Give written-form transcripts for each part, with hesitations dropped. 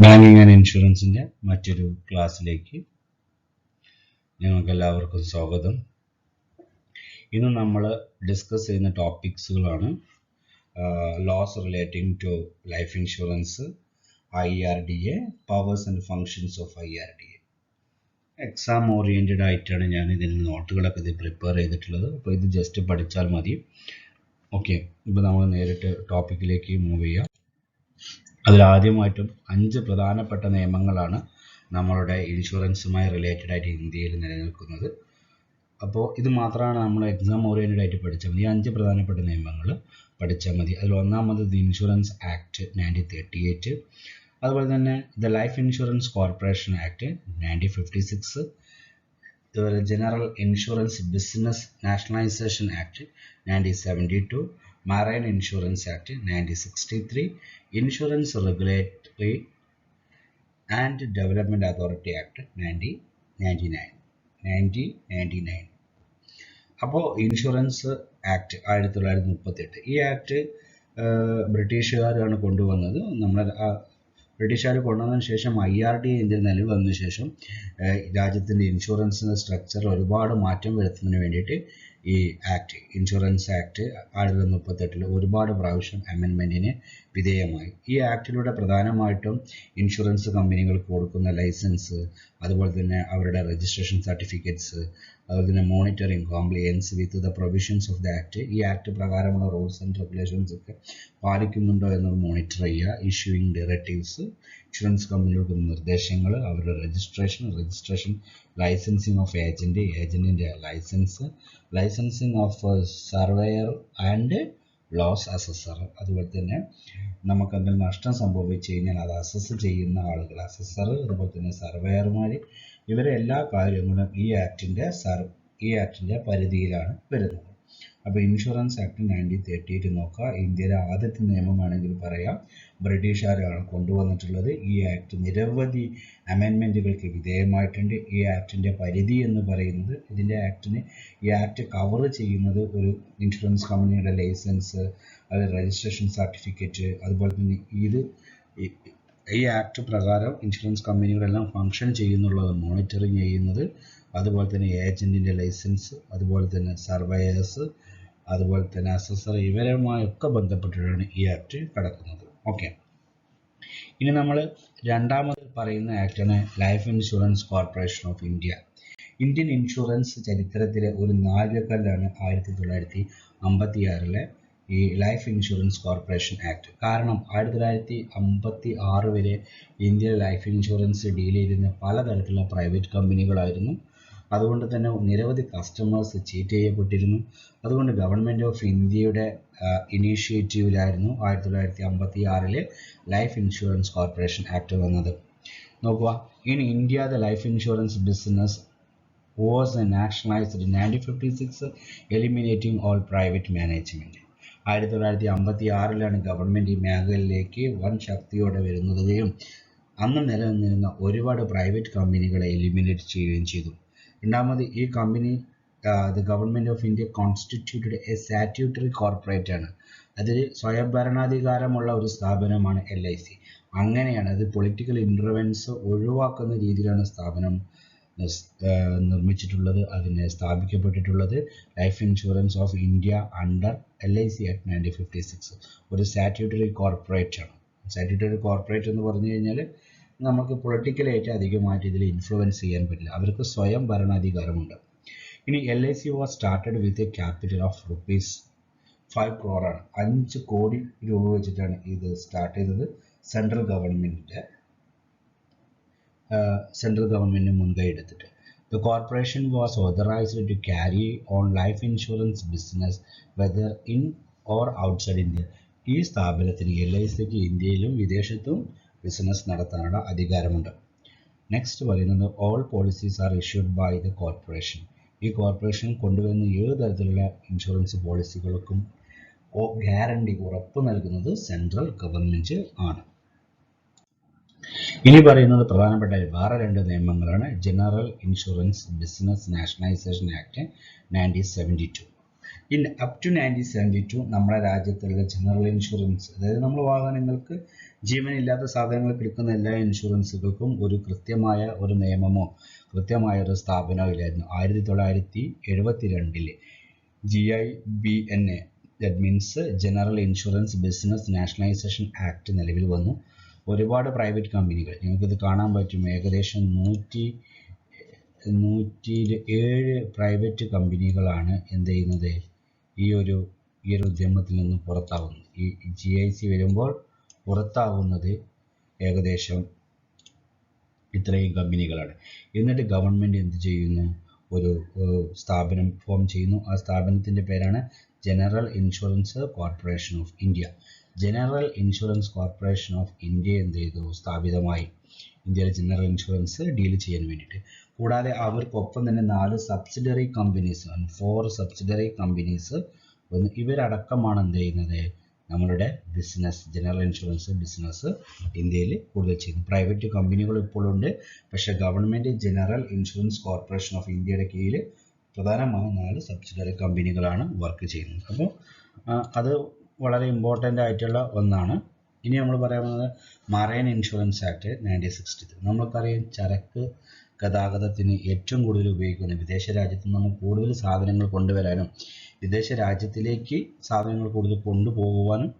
Banking and ഇൻഷുറൻസിൻ്റെ മറ്റൊരു ക്ലാസ്സിലേക്ക് നിങ്ങൾക്ക് എല്ലാവർക്കും സ്വാഗതം. ഇന്ന് നമ്മൾ ഡിസ്കസ് ചെയ്യുന്ന ടോപ്പിക്സുകളാണ് laws relating to life insurance, IRDA, powers and functions of IRDA. Exam oriented ആയിട്ടാണ് ഞാൻ ഇതിൽ നോട്ടുകളൊക്കെ ഇത് പ്രിപ്പയർ ചെയ്തിട്ടുള്ളത്. അപ്പോൾ ഇത് ജസ്റ്റ് പഠിച്ചാൽ മതി. ഓക്കെ, ഇപ്പോൾ നമ്മൾ നേരിട്ട് ടോപ്പിക്കിലേക്ക് മൂവ് ചെയ്യാം. അതിലാദ്യമായിട്ടും 5 പ്രധാനപ്പെട്ട നിയമങ്ങളാണ് നമ്മളുടെ ഇൻഷുറൻസുമായി റിലേറ്റഡ് ആയിട്ട് ഇന്ത്യയിൽ നിലനിൽക്കുന്നത്. അപ്പോൾ ഇത് മാത്രമാണ് നമ്മൾ എക്സാം ഓറിയൻറ്റഡ് ആയിട്ട് പഠിച്ചാൽ മതി. 5 പ്രധാനപ്പെട്ട നിയമങ്ങൾ പഠിച്ചാൽ മതി. അതിൽ ഒന്നാമത് ഇൻഷുറൻസ് ആക്ട് 1938, അതുപോലെ തന്നെ the life insurance corporation act 1956, അതുപോലെ general insurance business nationalisation act 1972, Marine Insurance Act 1963, Insurance Regulatory and Development Authority Act 1999. അപ്പോൾ ഇൻഷുറൻസ് ആക്ട് 1938, ഈ ആക്ട് ബ്രിട്ടീഷുകാരാണ് കൊണ്ടുവന്നത്. ബ്രിട്ടീഷുകാർ കൊണ്ടുവന്നതിന് ശേഷം IRDA ഇന്ത്യയിൽ നിലവിൽ വന്നതിന് ശേഷം രാജ്യത്തിൻ്റെ ഇൻഷുറൻസിൻ്റെ സ്ട്രക്ചർ ഒരുപാട് മാറ്റം വരുത്തുന്നതിന് വേണ്ടിയിട്ട് ഈ ആക്ട്, ഇൻഷുറൻസ് ആക്ട് 1938 ഒരുപാട് പ്രാവശ്യം അമെൻമെൻറ്റിന് വിധേയമായി. ഈ ആക്ടിലൂടെ പ്രധാനമായിട്ടും ഇൻഷുറൻസ് കമ്പനികൾക്ക് കൊടുക്കുന്ന ലൈസൻസ്, അതുപോലെ തന്നെ അവരുടെ രജിസ്ട്രേഷൻ സർട്ടിഫിക്കറ്റ്സ്, അതുപോലെ തന്നെ monitoring compliance with the provisions of the act, ഈ ആക്ട് പ്രകാരമുള്ള റൂൾസ് ആൻഡ് റെഗുലേഷൻസ് ഒക്കെ പാലിക്കുന്നുണ്ടോ എന്നത് മോണിറ്റർ ചെയ്യുക. ഇഷ്യൂയിങ് ഡയറക്റ്റീവ്സ്, ഇൻഷുറൻസ് കമ്പനികൾക്ക് നിർദ്ദേശങ്ങൾ, അവരുടെ രജിസ്ട്രേഷൻ, ലൈസൻസിങ് ഓഫ് ഏജൻറ്റിൻ്റെ licensing of surveyor and loss assessor, അതുപോലെ തന്നെ നമുക്ക് എന്തെങ്കിലും നഷ്ടം സംഭവിച്ചു കഴിഞ്ഞാൽ അത് അസസ് ചെയ്യുന്ന ആളുകൾ, അസസർ, അതുപോലെ തന്നെ സർവേയർമാർ, ഇവരെ എല്ലാ കാര്യങ്ങളും ഈ ആക്ടിൻ്റെ പരിധിയിലാണ് വരുന്നത്. അപ്പോൾ ഇൻഷുറൻസ് ആക്ട് 1938 നോക്കുക. ഇന്ത്യയിലെ ആദ്യത്തെ നിയമമാണെങ്കിൽ പറയാം, ബ്രിട്ടീഷുകാരാണ് കൊണ്ടുവന്നിട്ടുള്ളത്. ഈ ആക്ട് നിരവധി അമെൻമെൻറ്റുകൾക്ക് വിധേയമായിട്ടുണ്ട്. ഈ ആക്ടിൻ്റെ പരിധി എന്ന് പറയുന്നത്, ഈ ആക്ട് കവർ ചെയ്യുന്നത് ഒരു ഇൻഷുറൻസ് കമ്പനിയുടെ ലൈസൻസ്, അത് രജിസ്ട്രേഷൻ സർട്ടിഫിക്കറ്റ്, അതുപോലെ തന്നെ ഈ ആക്ട് പ്രകാരം ഇൻഷുറൻസ് കമ്പനികളെല്ലാം ഫങ്ഷൻ ചെയ്യുന്നുള്ളത്, മോണിറ്ററിങ് ചെയ്യുന്നത്, അതുപോലെ തന്നെ ഏജൻറ്റിൻ്റെ ലൈസൻസ്, അതുപോലെ തന്നെ സർവേയേഴ്സ്, അതുപോലെ തന്നെ അസസർ, ഇവരുമായൊക്കെ ബന്ധപ്പെട്ടിട്ടാണ് ഈ ആക്ട് കിടക്കുന്നത്. ഓക്കെ, ഇനി നമ്മൾ രണ്ടാമത് പറയുന്ന ആക്ടാണ് life insurance corporation of India. Indian insurance ചരിത്രത്തിലെ ഒരു നാഴികക്കല്ലാണ് 1956 ഈ ലൈഫ് ഇൻഷുറൻസ് കോർപ്പറേഷൻ ആക്ട്. കാരണം 1956 വരെ ഇന്ത്യയിൽ ലൈഫ് ഇൻഷുറൻസ് ഡീൽ ചെയ്തിരുന്ന പലതരത്തിലുള്ള പ്രൈവറ്റ് കമ്പനികളായിരുന്നു. അതുകൊണ്ട് തന്നെ നിരവധി കസ്റ്റമേഴ്സ് ചീറ്റ് ചെയ്യപ്പെട്ടിരുന്നു. അതുകൊണ്ട് ഗവൺമെൻറ് ഓഫ് ഇന്ത്യയുടെ ഇനീഷ്യേറ്റീവിലായിരുന്നു 1956 ലൈഫ് ഇൻഷുറൻസ് കോർപ്പറേഷൻ ആക്ട് വന്നത്. നോക്കുക, in India the life insurance business was nationalized in 1956, eliminating all private management. 1956 government ഈ മേഖലയിലേക്ക് വൻ ശക്തിയോടെ വരുന്നതുകയും അന്ന് നിലനിന്നിരുന്ന ഒരുപാട് പ്രൈവറ്റ് കമ്പനികളെ എലിമിനേറ്റ് ചെയ്യുകയും ചെയ്തു. രണ്ടാമത്, ഈ company the government of India constituted A statutory corporate ആണ്. അതിൽ സ്വയംഭരണാധികാരമുള്ള ഒരു സ്ഥാപനമാണ് LIC. അങ്ങനെയാണ് അത് പൊളിറ്റിക്കൽ ഇൻ്റർവെൻസ് ഒഴിവാക്കുന്ന രീതിയിലാണ് സ്ഥാപനം നിർമ്മിച്ചിട്ടുള്ളത്, അതിനെ സ്ഥാപിക്കപ്പെട്ടിട്ടുള്ളത്. Life insurance of India under LIC act 1956 ഒരു സ്റ്റാറ്റ്യൂട്ടറി കോർപ്പറേറ്റ് ആണ്. സ്റ്റാറ്റ്യൂട്ടറി കോർപ്പറേറ്റ് എന്ന് പറഞ്ഞു കഴിഞ്ഞാൽ നമുക്ക് പൊളിറ്റിക്കലായിട്ട് അധികമായിട്ട് ഇതിൽ ഇൻഫ്ലുവൻസ് ചെയ്യാൻ പറ്റില്ല, അവർക്ക് സ്വയം ഭരണാധികാരമുണ്ട്. ഇനി LIC was started with a capital of ₹5 crore ആണ്. 5 കോടി രൂപ വെച്ചിട്ടാണ് ഇത് സ്റ്റാർട്ട് ചെയ്തത്. സെൻട്രൽ ഗവൺമെൻറ് മുൻകൈ എടുത്തിട്ട്. The corporation was authorized to carry on life insurance business whether in or outside India. ഈ സ്ഥാപനത്തിന് LICക്ക് ഇന്ത്യയിലും വിദേശത്തും ബിസിനസ് നടത്താനുള്ള അധികാരമുണ്ട്. നെക്സ്റ്റ് പറയുന്നത്, all policies are issued by the corporation. ഈ കോർപ്പറേഷൻ കൊണ്ടുവരുന്ന ഏത് തരത്തിലുള്ള ഇൻഷുറൻസ് പോളിസികൾക്കും ഗ്യാരണ്ടി, ഉറപ്പ് നൽകുന്നത് സെൻട്രൽ ഗവൺമെൻറ് ആണ്. ഇനി പറയുന്നത് പ്രധാനപ്പെട്ട വേറെ 2 നിയമങ്ങളാണ്. General insurance business nationalisation act 1972. Up to 1972 നമ്മുടെ രാജ്യത്തുള്ള ജനറൽ ഇൻഷുറൻസ്, അതായത് നമ്മൾ വാഹനങ്ങൾക്ക് ജീവനില്ലാത്ത സാധനങ്ങൾക്ക് എടുക്കുന്ന എല്ലാ ഇൻഷുറൻസുകൾക്കും ഒരു കൃത്യമായ ഒരു നിയമമോ കൃത്യമായ ഒരു സ്ഥാപനമോ ഇല്ലായിരുന്നു. 1972 GIBNA, that means general insurance business nationalisation act നിലവിൽ വന്നു. ഒരുപാട് പ്രൈവറ്റ് കമ്പനികൾ, നിങ്ങൾക്കിത് കാണാൻ പറ്റും, ഏകദേശം 107 പ്രൈവറ്റ് കമ്പനികളാണ് എന്ത് ചെയ്യുന്നത്, ഈ ഒരു ഉദ്യമത്തിൽ നിന്ന് പുറത്താവുന്നത്. ഈ GIC വരുമ്പോൾ പുറത്താവുന്നത് ഏകദേശം ഇത്രയും കമ്പനികളാണ്. എന്നിട്ട് ഗവൺമെൻറ് എന്ത് ചെയ്യുന്നു, ഒരു സ്ഥാപനം ഫോം ചെയ്യുന്നു. ആ സ്ഥാപനത്തിൻ്റെ പേരാണ് general insurance corporation of India. General insurance corporation of India എന്ത് ചെയ്തു, സ്ഥാപിതമായി ഇന്ത്യയിലെ ജനറൽ ഇൻഷുറൻസ് ഡീൽ ചെയ്യാൻ വേണ്ടിയിട്ട്. കൂടാതെ അവർക്കൊപ്പം തന്നെ 4 സബ്സിഡറി കമ്പനീസ്, 4 സബ്സിഡറി കമ്പനീസ് വന്നു. ഇവരടക്കമാണ് എന്ത് ചെയ്യുന്നത്, നമ്മളുടെ ബിസിനസ്, ജനറൽ ഇൻഷുറൻസ് ബിസിനസ് ഇന്ത്യയിൽ കൂടുതൽ ചെയ്യുന്നു. പ്രൈവറ്റ് കമ്പനികൾ ഇപ്പോഴുണ്ട്, പക്ഷേ government general insurance corporation of ഇന്ത്യയുടെ കീഴിൽ പ്രധാനമായും 4 സബ്സിഡറി കമ്പനികളാണ് വർക്ക് ചെയ്യുന്നത്. അപ്പോൾ അത് വളരെ ഇമ്പോർട്ടൻ്റ് ആയിട്ടുള്ള ഒന്നാണ്. ഇനി നമ്മൾ പറയുന്നത് മറൈൻ ഇൻഷുറൻസ് ആക്ട് 1963. നമ്മൾക്കറിയാം, ചരക്ക് ഗതാഗതത്തിന് ഏറ്റവും കൂടുതൽ ഉപയോഗിക്കുന്ന, വിദേശ രാജ്യത്ത് നിന്ന് നമുക്ക് കൂടുതൽ സാധനങ്ങൾ കൊണ്ടുവരാനും വിദേശ രാജ്യത്തിലേക്ക് സാധനങ്ങൾ കൂടുതൽ കൊണ്ടുപോകുവാനും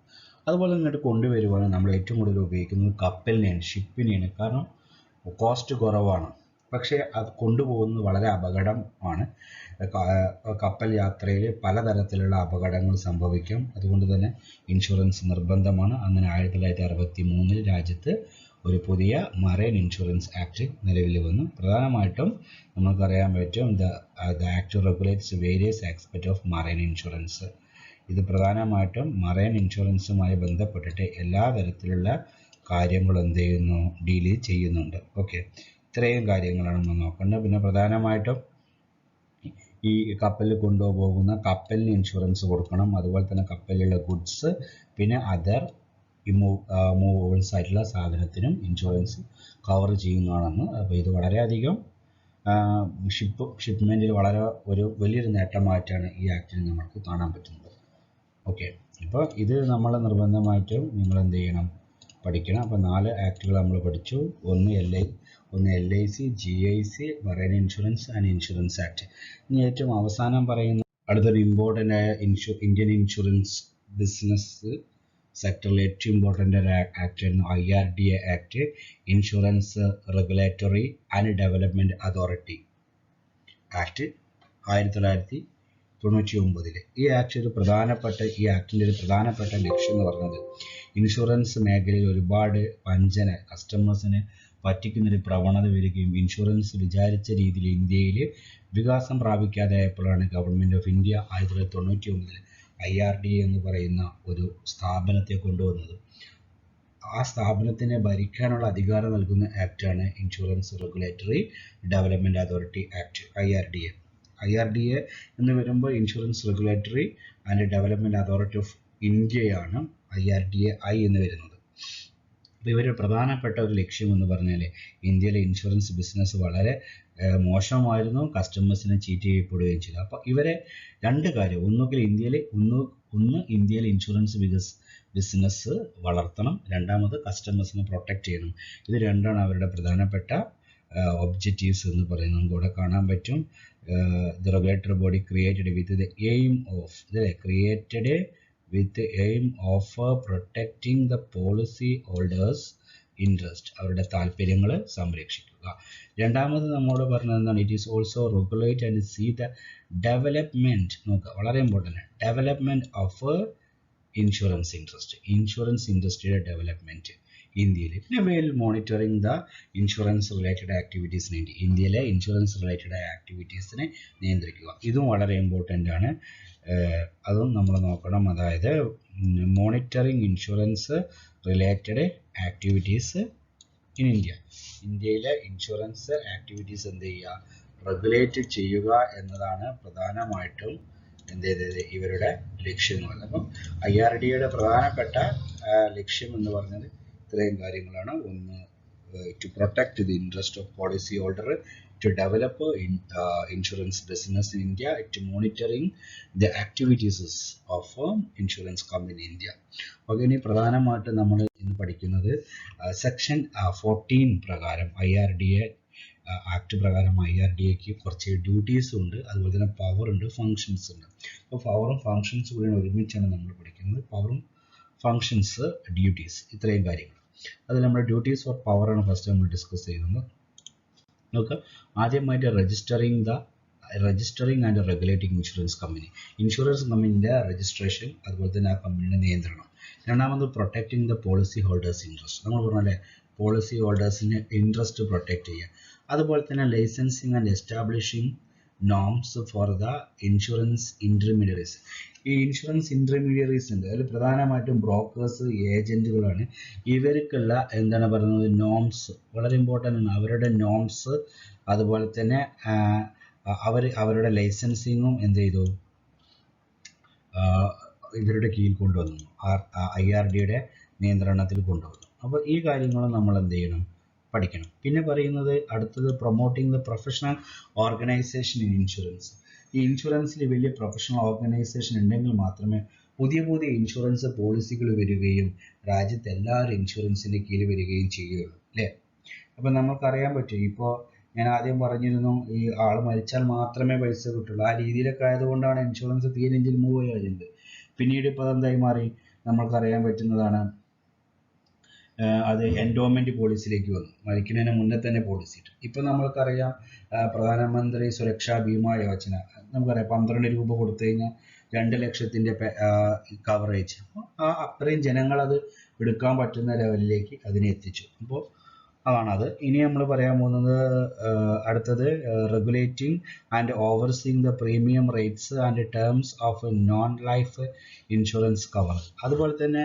അതുപോലെ ഇങ്ങോട്ട് കൊണ്ടുവരുവാനും നമ്മൾ ഏറ്റവും കൂടുതൽ ഉപയോഗിക്കുന്നത് കപ്പലിനെയാണ്, ഷിപ്പിനെയാണ്. കാരണം കോസ്റ്റ് കുറവാണ്, പക്ഷേ അത് കൊണ്ടുപോകുന്നത് വളരെ അപകടമാണ്. കപ്പൽ യാത്രയിൽ പലതരത്തിലുള്ള അപകടങ്ങൾ സംഭവിക്കാം. അതുകൊണ്ട് തന്നെ ഇൻഷുറൻസ് നിർബന്ധമാണ്. അങ്ങനെ 1963 രാജ്യത്ത് ഒരു പുതിയ മറൈൻ ഇൻഷുറൻസ് ആക്ട് നിലവിൽ വന്നു. പ്രധാനമായിട്ടും നമുക്കറിയാൻ പറ്റും, the act regulates various aspect of marine insurance. ഇത് പ്രധാനമായിട്ടും മറൈൻ ഇൻഷുറൻസുമായി ബന്ധപ്പെട്ടിട്ട് എല്ലാ തരത്തിലുള്ള കാര്യങ്ങളും എന്ത് ചെയ്യുന്നു, ഡീൽ ചെയ്യുന്നുണ്ട്. ഓക്കെ, ഇത്രയും കാര്യങ്ങളാണ് നമ്മൾ നോക്കേണ്ടത്. പിന്നെ പ്രധാനമായിട്ടും ഈ കപ്പലിൽ കൊണ്ടുപോകുന്ന കപ്പലിന് ഇൻഷുറൻസ് കൊടുക്കണം. അതുപോലെ തന്നെ കപ്പലിലുള്ള ഗുഡ്സ്, പിന്നെ അതർ മൂവബിൾസ് ആയിട്ടുള്ള സാധനത്തിനും ഇൻഷുറൻസ് കവർ ചെയ്യുന്നതാണെന്ന്. അപ്പോൾ ഇത് വളരെയധികം ഷിപ്മെൻറ്റിൽ വളരെ വലിയൊരു നേട്ടമായിട്ടാണ് ഈ ആക്ടിൽ നമുക്ക് കാണാൻ പറ്റുന്നത്. ഓക്കെ, അപ്പോൾ ഇത് നമ്മൾ നിർബന്ധമായിട്ടും നിങ്ങൾ എന്ത് ചെയ്യണം, പഠിക്കണം. അപ്പോൾ 4 ആക്ടുകൾ നമ്മൾ പഠിച്ചു. ഒന്ന് LIC, GIC, marine insurance and insurance act. ഇനി ഏറ്റവും അവസാനം പറയുന്ന അടുത്തൊരു ഇമ്പോർട്ടൻ്റ് ആയ ഇന്ത്യൻ ഇൻഷുറൻസ് ബിസിനസ് സെക്ടറിൽ ഏറ്റവും ഇമ്പോർട്ടൻ്റ് ഒരു ആക്ടായിരുന്നു IRDA act, insurance regulatory and development authority act 1999. ഈ ആക്ടിൻ്റെ ഒരു പ്രധാനപ്പെട്ട ലക്ഷ്യം എന്ന് പറയുന്നത്, ഇൻഷുറൻസ് മേഖലയിൽ ഒരുപാട് വഞ്ചന, കസ്റ്റമേഴ്സിനെ പറ്റിക്കുന്നൊരു പ്രവണത വരികയും ഇൻഷുറൻസ് വിചാരിച്ച രീതിയിൽ ഇന്ത്യയിൽ വികാസം പ്രാപിക്കാതായപ്പോഴാണ് ഗവൺമെൻറ് ഓഫ് ഇന്ത്യ 1999 IRDA എന്ന് പറയുന്ന ഒരു സ്ഥാപനത്തെ കൊണ്ടുവന്നത്. ആ സ്ഥാപനത്തിനെ ഭരിക്കാനുള്ള അധികാരം നൽകുന്ന ആക്റ്റാണ് insurance regulatory development authority act, IRDA. IRDA എന്ന് വരുമ്പോൾ insurance regulatory and development authority of ഇന്ത്യയാണ് IRDA എന്ന് വരുന്നത്. അപ്പോൾ ഇവരുടെ പ്രധാനപ്പെട്ട ഒരു ലക്ഷ്യം എന്ന് പറഞ്ഞാൽ, ഇന്ത്യയിലെ ഇൻഷുറൻസ് ബിസിനസ് വളരെ മോശമായിരുന്നു, കസ്റ്റമേഴ്സിനെ ചീറ്റ് ചെയ്യപ്പെടുകയും ചെയ്തു. അപ്പോൾ ഇവരെ 2 കാര്യം, ഇന്ത്യയിലെ ഇൻഷുറൻസ് ബിസിനസ് വളർത്തണം, രണ്ടാമത് കസ്റ്റമേഴ്സിനെ പ്രൊട്ടക്റ്റ് ചെയ്യണം. ഇത് രണ്ടാണ് അവരുടെ പ്രധാനപ്പെട്ട ഒബ്ജക്റ്റീവ്സ് എന്ന് പറയുന്നത്. നമുക്ക് ഇവിടെ കാണാൻ പറ്റും, the regulatory body created with the aim of protecting the policy holders interest, അവരുടെ താല്പര്യങ്ങൾ സംരക്ഷിക്കുക. രണ്ടാമത് നമ്മോട് പറഞ്ഞത് എന്താണ്, it is also regulate and see the development, നോക്കുക വളരെ ഇമ്പോർട്ടൻ്റ് ആണ്, ഡെവലപ്മെൻറ്റ് ഓഫ് ഇൻഷുറൻസ് ഇൻഡസ്ട്രിയുടെ ഡെവലപ്മെൻറ്റ് ഇന്ത്യയിൽ. പിന്നെ well monitoring the insurance related ആക്ടിവിറ്റീസിന് വേണ്ടി ഇന്ത്യയിലെ ഇൻഷുറൻസ് റിലേറ്റഡ് ആക്ടിവിറ്റീസിനെ നിയന്ത്രിക്കുക. ഇതും വളരെ ഇമ്പോർട്ടൻ്റ് ആണ്, അതും നമ്മൾ നോക്കണം. അതായത് monitoring insurance related activities in ഇന്ത്യയിലെ ഇൻഷുറൻസ് ആക്ടിവിറ്റീസ് എന്ത് ചെയ്യുക, റെഗുലേറ്റ് ചെയ്യുക എന്നതാണ് പ്രധാനമായിട്ടും എന്ത് ചെയ്തത് ഇവരുടെ ലക്ഷ്യം എന്ന് പറയുന്നത്. അപ്പം IRDAയുടെ പ്രധാനപ്പെട്ട ലക്ഷ്യം എന്ന് പറഞ്ഞത് ഇത്രയും കാര്യങ്ങളാണ്. ഒന്ന്, to protect the interest of policy holder, to develop insurance business in India, to monitoring the activities of insurance company in India. Okay, ഇനി പ്രധാനമായിട്ട് നമ്മൾ ഇന്ന് പഠിക്കുന്നത് സെക്ഷൻ 14 പ്രകാരം IRDA ആക്ട് പ്രകാരം IRDAക്ക് കുറച്ച് ഡ്യൂട്ടീസ് ഉണ്ട്, അതുപോലെ തന്നെ പവർ ഉണ്ട്, ഫങ്ഷൻസ് ഉണ്ട്. അപ്പോൾ പവറും ഫങ്ഷൻസും കൂടി ഒരുമിച്ചാണ് നമ്മൾ പഠിക്കുന്നത്. പവറും ഫങ്ഷൻസ് ഡ്യൂട്ടീസ് ഇത്രയും കാര്യങ്ങൾ. അതിൽ നമ്മുടെ ഡ്യൂട്ടീസ് ഓർ പവറാണ് ഫസ്റ്റ് നമ്മൾ ഡിസ്കസ് ചെയ്യുന്നത്. നോക്കുക, ആദ്യമായിട്ട് registering and regulating insurance company, insurance കമ്പനിയുടെ രജിസ്ട്രേഷൻ, അതുപോലെ തന്നെ ആ കമ്പനിയുടെ നിയന്ത്രണം. രണ്ടാമത് protecting the policy holders interest, നമ്മൾ പറഞ്ഞാലേ പോളിസി ഹോൾഡേഴ്സിന് ഇൻട്രസ്റ്റ് പ്രൊട്ടക്റ്റ് ചെയ്യുക. അതുപോലെ തന്നെ licensing and establishing norms for the insurance intermediaries. ഈ ഇൻഷുറൻസ് ഇൻ്റർമീഡിയറീസ് ഉണ്ട്, അതിൽ പ്രധാനമായിട്ടും ബ്രോക്കേഴ്സ്, ഏജൻറ്റുകളാണ്. ഇവർക്കുള്ള എന്താണ് പറയുന്നത്, നോംസ് വളരെ ഇമ്പോർട്ടൻ്റ് ആണ്. അവരുടെ നോംസ്, അതുപോലെ തന്നെ അവരുടെ ലൈസൻസിങ്ങും എന്ത് ചെയ്തു, ഇവരുടെ കീഴിൽ കൊണ്ടുവന്നു, IRDAയുടെ നിയന്ത്രണത്തിൽ കൊണ്ടുവന്നു. അപ്പോൾ ഈ കാര്യങ്ങളും നമ്മൾ എന്ത് ചെയ്യണം, പഠിക്കണം. പിന്നെ പറയുന്നത് അടുത്തത് promoting the professional organisation in insurance. ഈ ഇൻഷുറൻസിൽ വലിയ പ്രൊഫഷണൽ ഓർഗനൈസേഷൻ ഉണ്ടെങ്കിൽ മാത്രമേ പുതിയ പുതിയ ഇൻഷുറൻസ് പോളിസികൾ വരികയും രാജ്യത്ത് എല്ലാവരും ഇൻഷുറൻസിൻ്റെ കീഴിൽ വരികയും ചെയ്യുകയുള്ളൂ, അല്ലേ? അപ്പം നമുക്കറിയാൻ പറ്റും, ഇപ്പോൾ ഞാൻ ആദ്യം പറഞ്ഞിരുന്നു ഈ ആൾ മരിച്ചാൽ മാത്രമേ പൈസ കിട്ടുള്ളൂ. ആ രീതിയിലൊക്കെ ആയതുകൊണ്ടാണ് ഇൻഷുറൻസ് തീരെഞ്ചിൽ മൂവ് ചെയ്യുന്നത്. പിന്നീട് ഇപ്പോൾ എന്തായി മാറി, നമ്മൾക്കറിയാൻ പറ്റുന്നതാണ്, അത് എൻഡോമെൻറ്റ് പോളിസിയിലേക്ക് വന്നു. മരിക്കുന്നതിന് മുന്നേ തന്നെ പോളിസി ഇട്ടു. ഇപ്പം നമ്മൾക്കറിയാം പ്രധാനമന്ത്രി സുരക്ഷാ ബീമാ യോജന, നമുക്കറിയാം 12 രൂപ കൊടുത്തു കഴിഞ്ഞാൽ 2 ലക്ഷത്തിൻ്റെ കവറേജ്. അപ്പോൾ അത്രയും ജനങ്ങളത് എടുക്കാൻ പറ്റുന്ന ലെവലിലേക്ക് അതിനെ എത്തിച്ചു. അപ്പോൾ അതാണത്. ഇനി നമ്മൾ പറയാൻ പോകുന്നത് അടുത്തത് regulating and overseeing the premium rates and terms of non life insurance cover. അതുപോലെ തന്നെ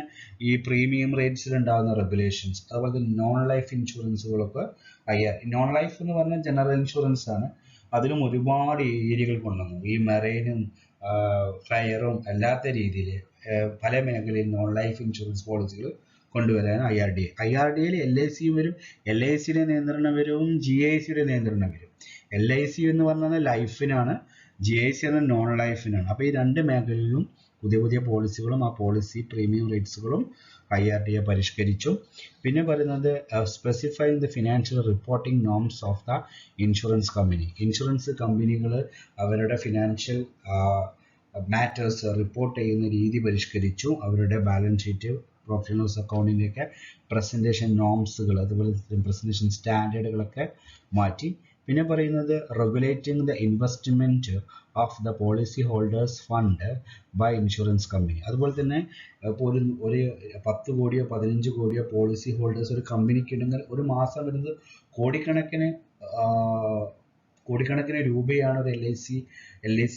ഈ പ്രീമിയം റേറ്റ്സിൽ ഉണ്ടാകുന്ന റെഗുലേഷൻസ്, അതുപോലെ തന്നെ നോൺ ലൈഫ് ഇൻഷുറൻസുകളൊക്കെ നോൺ ലൈഫ് എന്ന് പറഞ്ഞാൽ ജനറൽ ഇൻഷുറൻസ് ആണ്. അതിലും ഒരുപാട് ഏരിയകൾ കൊണ്ടുവന്നു. ഈ മെറൈനും ഫയറും അല്ലാത്ത രീതിയിൽ പല മേഖലയിൽ നോൺ ലൈഫ് ഇൻഷുറൻസ് പോളിസികൾ കൊണ്ടുവരാൻ IRDAയിൽ LIC വരും, LICയുടെ നിയന്ത്രണം വരും, GICയുടെ നിയന്ത്രണം വരും. LIC എന്ന് പറഞ്ഞാൽ ലൈഫിനാണ്, GIC എന്ന നോൺ ലൈഫിനാണ്. അപ്പോൾ ഈ രണ്ട് മേഖലയിലും പുതിയ പുതിയ പോളിസികളും ആ പോളിസി പ്രീമിയം റേറ്റ്സുകളും IRDA പരിഷ്കരിച്ചു. പിന്നെ പറയുന്നത് specifying the financial reporting norms of the insurance company. Insurance കമ്പനികൾ അവരുടെ ഫിനാൻഷ്യൽ മാറ്റേഴ്സ് റിപ്പോർട്ട് ചെയ്യുന്ന രീതി പരിഷ്കരിച്ചു. അവരുടെ balance sheet, profit and loss അക്കൗണ്ടിൻ്റെയൊക്കെ പ്രസൻറ്റേഷൻ നോംസുകൾ, അതുപോലെ പ്രസൻറ്റേഷൻ സ്റ്റാൻഡേർഡുകളൊക്കെ മാറ്റി. പിന്നെ പറയുന്നത് regulating the investment of the policy holders fund by insurance company. അതുപോലെ തന്നെ ഇപ്പോൾ ഒരു 10 കോടിയോ 15 കോടിയോ പോളിസി ഹോൾഡേഴ്സ് ഒരു കമ്പനിക്ക് ഉണ്ടെങ്കിൽ ഒരു മാസം വരുന്നത് കോടിക്കണക്കിന് രൂപയാണ് ഒരു LIC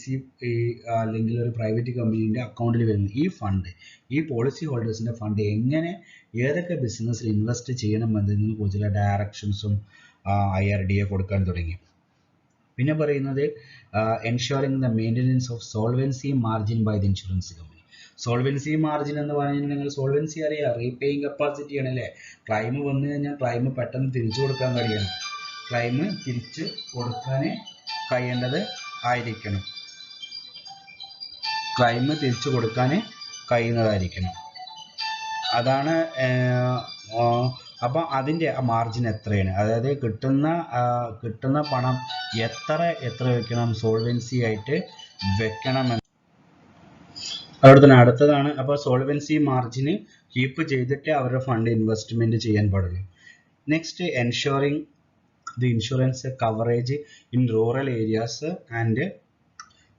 അല്ലെങ്കിൽ ഒരു പ്രൈവറ്റ് കമ്പനീൻ്റെ അക്കൗണ്ടിൽ വരുന്നത്. ഈ ഫണ്ട്, ഈ പോളിസി ഹോൾഡേഴ്സിൻ്റെ ഫണ്ട് എങ്ങനെ ഏതൊക്കെ ബിസിനസ്സിൽ ഇൻവെസ്റ്റ് ചെയ്യണം എന്നതിനെ കുറിച്ചുള്ള ഡയറക്ഷൻസും IRDA കൊടുക്കാൻ തുടങ്ങി. പിന്നെ പറയുന്നത് ensuring the maintenance of solvency margin by the insurance company. Solvency margin എന്ന് പറഞ്ഞിട്ടുണ്ടെങ്കിൽ സോൾവൻസി അറിയാം, റീപേയിങ് കപ്പാസിറ്റി ആണല്ലേ. ക്ലൈം വന്നു കഴിഞ്ഞാൽ ക്ലൈം പെട്ടെന്ന് തിരിച്ചു കൊടുക്കാൻ കഴിയണം. ക്ലൈം തിരിച്ച് കൊടുക്കാൻ കഴിയേണ്ടത് ആയിരിക്കണം, ക്ലൈം തിരിച്ചു കൊടുക്കാൻ കഴിയുന്നതായിരിക്കണം. അതാണ്. അപ്പം അതിൻ്റെ മാർജിൻ എത്രയാണ്, അതായത് കിട്ടുന്ന പണം എത്ര വെക്കണം, സോൾവൻസി ആയിട്ട് വെക്കണമെന്ന്. അതുപോലെ തന്നെ അടുത്തതാണ്, അപ്പോൾ സോൾവൻസി മാർജിന് കീപ്പ് ചെയ്തിട്ട് അവരുടെ ഫണ്ട് ഇൻവെസ്റ്റ്മെൻറ്റ് ചെയ്യാൻ പാടുള്ളൂ. Next ensuring the insurance coverage in rural areas and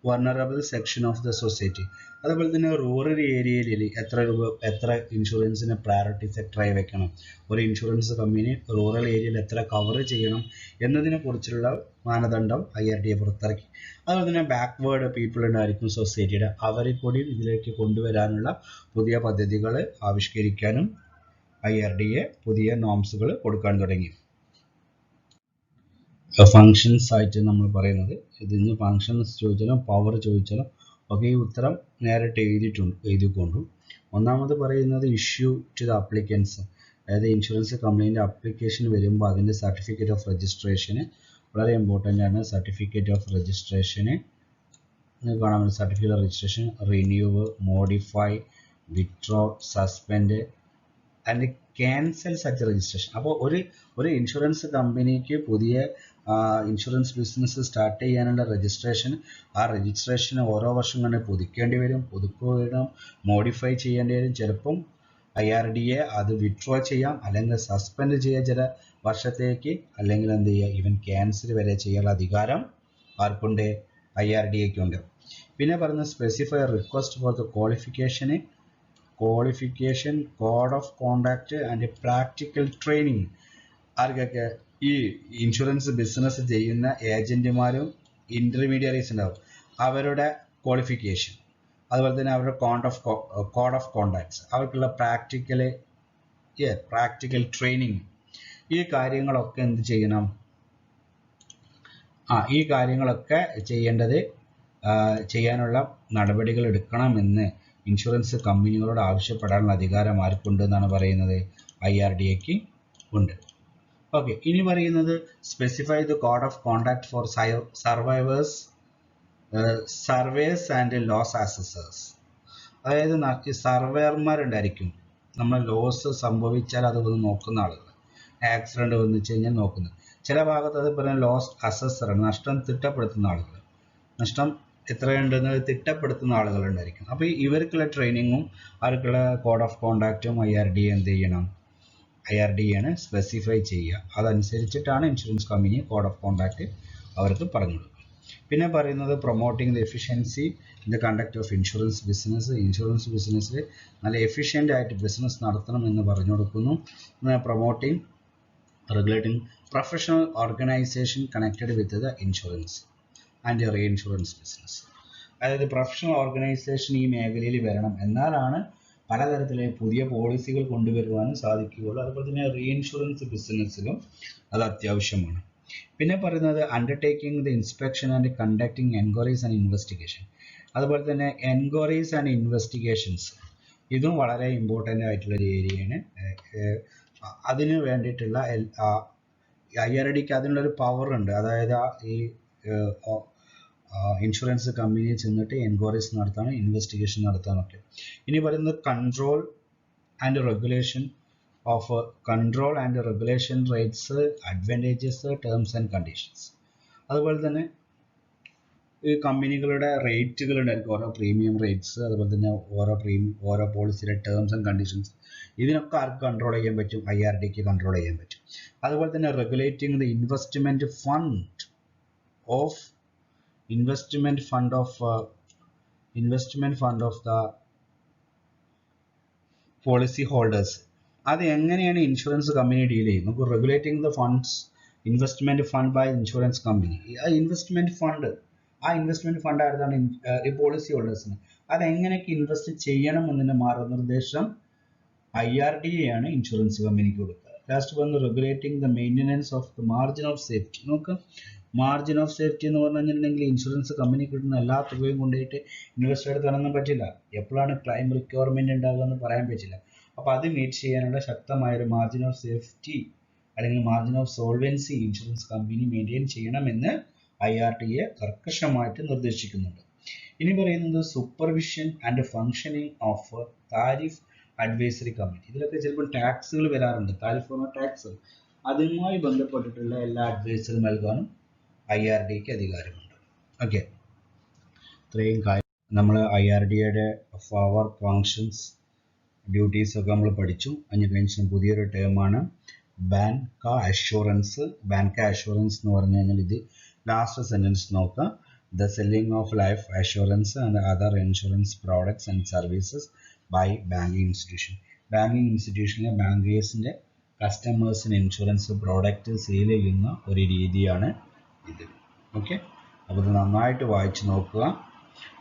vulnerable section of the society. അതുപോലെ തന്നെ റൂറൽ ഏരിയയിൽ എത്ര ഇൻഷുറൻസിന് പ്രയോറിറ്റി സെക്ടറായി വെക്കണം, ഒരു ഇൻഷുറൻസ് കമ്പനി റൂറൽ ഏരിയയിൽ എത്ര കവർ ചെയ്യണം എന്നതിനെ കുറിച്ചുള്ള മാനദണ്ഡം IRDA പുറത്തിറക്കി. അതുപോലെ തന്നെ ബാക്ക്വേർഡ് പീപ്പിൾ ഉണ്ടായിരിക്കും സൊസൈറ്റിയുടെ, അവരെ കൂടി ഇതിലേക്ക് കൊണ്ടുവരാനുള്ള പുതിയ പദ്ധതികൾ ആവിഷ്കരിക്കാനും IRDA പുതിയ നോംസുകൾ കൊടുക്കാൻ തുടങ്ങി. ഫങ്ഷൻസ് ആയിട്ട് നമ്മൾ പറയുന്നത്, ഇതിന് ഫങ്ഷൻസ് ചോദിച്ചാലും പവർ ചോദിച്ചാലും ഒക്കെ ഈ ഉത്തരം നേരിട്ട് എഴുതിക്കൊണ്ടു. ഒന്നാമത് പറയുന്നത് ഇഷ്യൂ ടു ദ അപ്ലിക്കൻസ്, അതായത് ഇൻഷുറൻസ് കമ്പനീൻ്റെ അപ്ലിക്കേഷൻ വരുമ്പോൾ അതിൻ്റെ സർട്ടിഫിക്കറ്റ് ഓഫ് രജിസ്ട്രേഷന് വളരെ ഇമ്പോർട്ടൻ്റ് ആണ്. സർട്ടിഫിക്കറ്റ് ഓഫ് രജിസ്ട്രേഷന് കാണാൻ പറ്റും. Certificate of registration renew, modify, withdraw, suspend and cancel such registration. അപ്പോൾ ഒരു ഇൻഷുറൻസ് കമ്പനിക്ക് പുതിയ ഇൻഷുറൻസ് ബിസിനസ് സ്റ്റാർട്ട് ചെയ്യാനുള്ള ആ രജിസ്ട്രേഷൻ ഓരോ വർഷം തന്നെ പുതുക്കേണ്ടി വരും, പുതുക്കുകയും മോഡിഫൈ ചെയ്യേണ്ടി വരും. ചിലപ്പം IRDA അത് വിഡ്രോ ചെയ്യാം, അല്ലെങ്കിൽ സസ്പെൻഡ് ചെയ്യാം ചില വർഷത്തേക്ക്, അല്ലെങ്കിൽ എന്ത് ചെയ്യുക, ഈവൻ ക്യാൻസൽ വരെ ചെയ്യാനുള്ള അധികാരം ആർക്കുണ്ട്? IRDAക്കുണ്ട്. പിന്നെ പറയുന്നത് specify request for the qualification, code of contact and practical training. ആർക്കൊക്കെ? ഈ ഇൻഷുറൻസ് ബിസിനസ് ചെയ്യുന്ന ഏജന്റുമാരും ഇന്റർമീഡിയറീസ് ഉണ്ടാവും, അവരുടെ ക്വാളിഫിക്കേഷൻ, അതുപോലെ തന്നെ അവരുടെ കോഡ് ഓഫ് കോണ്ടാക്ട്സ്, അവർക്കുള്ള പ്രാക്ടിക്കൽ ട്രെയിനിങ്, ഈ കാര്യങ്ങളൊക്കെ എന്ത് ചെയ്യണം? ഈ കാര്യങ്ങളൊക്കെ ചെയ്യാനുള്ള നടപടികൾ എടുക്കണമെന്ന് ഇൻഷുറൻസ് കമ്പനികളോട് ആവശ്യപ്പെടാനുള്ള അധികാരം ആർക്കുണ്ട് എന്നാണ് പറയുന്നത്? IRDAക്ക് ഉണ്ട്. ഓക്കെ, ഇനി പറയുന്നത് specify the code of conduct for surveys and loss assessors. അതായത് സർവേയർമാരുണ്ടായിരിക്കും, നമ്മൾ ലോസ് സംഭവിച്ചാൽ അത് വന്ന് നോക്കുന്ന ആളുകൾ, ആക്സിഡന്റ് വന്നിച്ച് കഴിഞ്ഞാൽ നോക്കുന്നത്. ചില ഭാഗത്ത് അത് പറയുന്ന ലോസ് അസസറാണ്, നഷ്ടം തിട്ടപ്പെടുത്തുന്ന ആളുകൾ, നഷ്ടം എത്രയുണ്ടെന്ന് തിട്ടപ്പെടുത്തുന്ന ആളുകളുണ്ടായിരിക്കും. അപ്പോൾ ഇവർക്കുള്ള ട്രെയിനിങ്ങും അവർക്കുള്ള കോഡ് ഓഫ് കോണ്ടാക്റ്റും IRDA എന്ത് ചെയ്യണം? IRDA സ്പെസിഫൈ ചെയ്യുക. അതനുസരിച്ചിട്ടാണ് insurance company code of conduct അവർക്ക് പറഞ്ഞു കൊടുക്കുക. പിന്നെ പറയുന്നത് promoting the efficiency in the conduct of insurance ബിസിനസ്സിൽ നല്ല എഫിഷ്യൻ്റ് ആയിട്ട് ബിസിനസ് നടത്തണം എന്ന് പറഞ്ഞു കൊടുക്കുന്നു. Promoting regulating professional organisation connected with the insurance and reinsurance business. അതായത് പ്രൊഫഷണൽ ഓർഗനൈസേഷൻ ഈ മേഖലയിൽ വരണം, എന്നാലാണ് പലതരത്തിലെ പുതിയ പോളിസികൾ കൊണ്ടുവരുവാനും സാധിക്കുകയുള്ളൂ. അതുപോലെ തന്നെ റീഇൻഷുറൻസ് ബിസിനസ്സിലും അത് അത്യാവശ്യമാണ്. പിന്നെ പറയുന്നത് undertaking the inspection and conducting enquiries and investigation. അതുപോലെ തന്നെ എൻക്വയറീസ് ആൻഡ് ഇൻവെസ്റ്റിഗേഷൻസ്, ഇതും വളരെ ഇമ്പോർട്ടൻ്റ് ആയിട്ടുള്ളൊരു ഏരിയയാണ്. അതിന് വേണ്ടിയിട്ടുള്ള IRDAക്ക് അതിനുള്ളൊരു പവർ ഉണ്ട്. അതായത് ഈ ഇൻഷുറൻസ് കമ്പനിയിൽ ചെന്നിട്ട് എൻക്വയറീസ് നടത്താനും ഇൻവെസ്റ്റിഗേഷൻ നടത്താനൊക്കെ. ഇനി പറയുന്നത് control and regulation rates, advantages, terms and conditions. അതുപോലെ തന്നെ ഈ കമ്പനികളുടെ റേറ്റുകൾ ഉണ്ടായിരിക്കും, ഓരോ പ്രീമിയം റേറ്റ്സ്, അതുപോലെ തന്നെ ഓരോ പോളിസിയുടെ ടേംസ് ആൻഡ് കണ്ടീഷൻസ്. ഇതിനൊക്കെ ആർക്ക് കൺട്രോൾ ചെയ്യാൻ പറ്റും? IRDAക്ക് കൺട്രോൾ ചെയ്യാൻ പറ്റും. അതുപോലെ തന്നെ regulating the investment fund of the policy holders. അത് എങ്ങനെയാണ് ഇൻഷുറൻസ് കമ്പനി ഡീൽ ചെയ്യുന്നത്? നമുക്ക് regulating the investment fund by insurance company. ആ ഇൻവെസ്റ്റ്മെന്റ് ഫണ്ട് ആയിരുന്നാണ് ഈ പോളിസി ഹോൾഡേഴ്സിന്. അതെങ്ങനെയൊക്കെ ഇൻവെസ്റ്റ് ചെയ്യണം എന്നതിന്റെ മാർഗനിർദ്ദേശം IRDA ആണ് ഇൻഷുറൻസ് കമ്പനിക്ക് കൊടുക്കുക. ലാസ്റ്റ് വന്ന് regulating the maintenance of the margin of safety. നമുക്ക് മാർജിൻ ഓഫ് സേഫ്റ്റി എന്ന് പറഞ്ഞു കഴിഞ്ഞിട്ടുണ്ടെങ്കിൽ ഇൻഷുറൻസ് കമ്പനി കിട്ടുന്ന എല്ലാ തുകയും കൊണ്ടുപോയിട്ട് ഇൻവെസ്റ്റർ എടുക്കാനൊന്നും പറ്റില്ല. എപ്പോഴാണ് ക്ലൈം റിക്വയർമെന്റ് ഉണ്ടാകുക എന്ന് പറയാൻ പറ്റില്ല. അപ്പോൾ അത് മീറ്റ് ചെയ്യാനുള്ള ശക്തമായൊരു മാർജിൻ ഓഫ് സേഫ്റ്റി അല്ലെങ്കിൽ margin of solvency insurance company maintain ചെയ്യണമെന്ന് IRDA കർക്കശമായിട്ട് നിർദ്ദേശിക്കുന്നുണ്ട്. ഇനി പറയുന്നത് supervision and functioning of tariff advisory committee. ഇതിലൊക്കെ ചിലപ്പോൾ ടാക്സുകൾ വരാറുണ്ട്, കാലിഫോർണിയ ടാക്സ്. അതുമായി ബന്ധപ്പെട്ടിട്ടുള്ള എല്ലാ അഡ്വൈസറി നൽകാനും IRDAക്ക് അധികാരമുണ്ട്. ഓക്കെ, ഇത്രയും കാര്യം നമ്മൾ IRDAയുടെ പവർ, ഫങ്ഷൻസ്, ഡ്യൂട്ടീസ് ഒക്കെ നമ്മൾ പഠിച്ചു. അതിന് കഴിഞ്ഞ പുതിയൊരു ടേമാണ് ബാൻക അഷുറൻസ്. ബാൻക അഷുറൻസ് എന്ന് പറഞ്ഞു കഴിഞ്ഞാൽ ഇത് ലാസ്റ്റ് സെന്റൻസ് നോക്കുക. The selling of life assurance and other insurance products and services by banking institution. Banking ഇൻസ്റ്റിറ്റ്യൂഷനിലെ ബാങ്കേഴ്സിൻ്റെ കസ്റ്റമേഴ്സിന് ഇൻഷുറൻസ് പ്രോഡക്റ്റ് സെയിൽ ചെയ്യുന്ന ഒരു രീതിയാണ് ഇത്. ഓക്കെ, അപ്പോൾ ഇത് നന്നായിട്ട് വായിച്ച് നോക്കുക.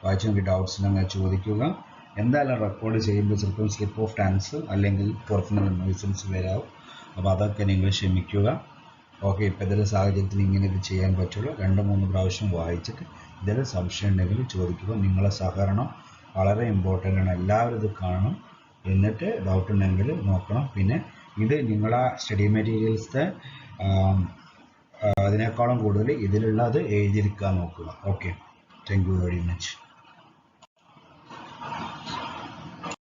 വായിച്ച് നോക്കി ഡൗട്ട്സ് ഉണ്ടെങ്കിൽ ചോദിക്കുക. എന്തായാലും റെക്കോർഡ് ചെയ്യുമ്പോൾ ചിലപ്പോൾ സ്ലിപ്പ് ഓഫ് ടങ്സ് അല്ലെങ്കിൽ പുറത്തുനിന്നുള്ള നോയ്സൻസ് വരാവും. അപ്പോൾ അതൊക്കെ നിങ്ങൾ ക്ഷമിക്കുക. ഓക്കെ, ഇപ്പോൾ ഇതിൻ്റെ സാഹചര്യത്തിൽ ഇങ്ങനെ ഇത് ചെയ്യാൻ പറ്റുള്ളൂ. 2-3 പ്രാവശ്യം വായിച്ചിട്ട് ഇതിൽ സംശയം ഉണ്ടെങ്കിൽ ചോദിക്കുക. നിങ്ങളെ സഹകരണം വളരെ ഇമ്പോർട്ടൻ്റ് ആണ്. എല്ലാവരും ഇത് കാണണം, എന്നിട്ട് ഡൗട്ട് ഉണ്ടെങ്കിൽ നോക്കണം. പിന്നെ ഇത് നിങ്ങളെ സ്റ്റഡി മെറ്റീരിയൽസ് അതിനേക്കാളും കൂടുതൽ ഇതിലുള്ളത് എഴുതിയിരിക്കാൻ നോക്കുക. Okay, thank you very much.